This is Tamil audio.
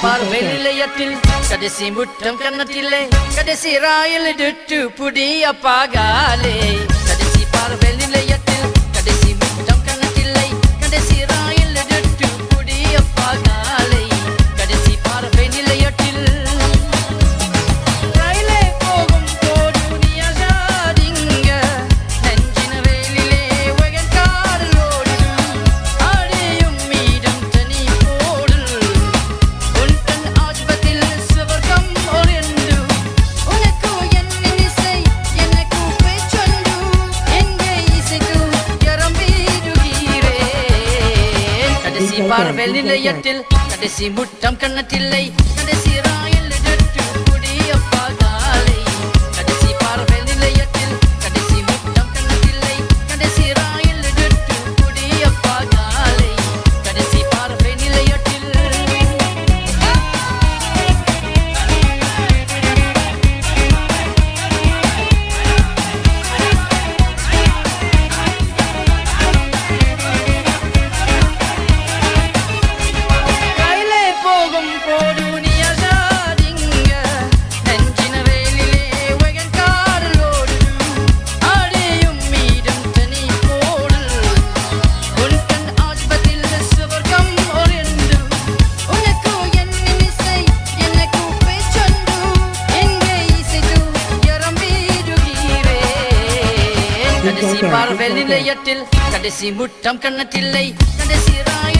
பார்வை நிலையத்தில் கடைசி முட்டம் கன்னத்திலே கடைசி ராயில் துட்டு புடிய பாகாலே கடைசி பார்வை நிலையத்தில் கடைசி முட்டம் கன்னத்திலே கடைசி ராயில் துட்டு புடிய பாகாலே கடைசி பார்வை நிலையத்தில் ரயிலே போகும் போது நீயாதிங்க நெஞ்சின வேலிலே வகன் காரில் ஓடிடும் ஆடியும் மீடம் தனி போடு பார்வை நிலையத்தில் கடைசி முட்டம் கன்னத்தில்லை கடைசி ராயில் துட்டு புடிய பாகாலை கடைசி பார்வை நிலையத்தில் கடைசி முட்டம் கன்னத்தில்லை கடைசி ராயில் துட்டு புடிய பாகாலை கடைசி பார்வை நிலையத்தில் கடைசி பார்வை நிலையத்தில் கடைசி முட்டம் கன்னத்தில்லை கடைசி ராய்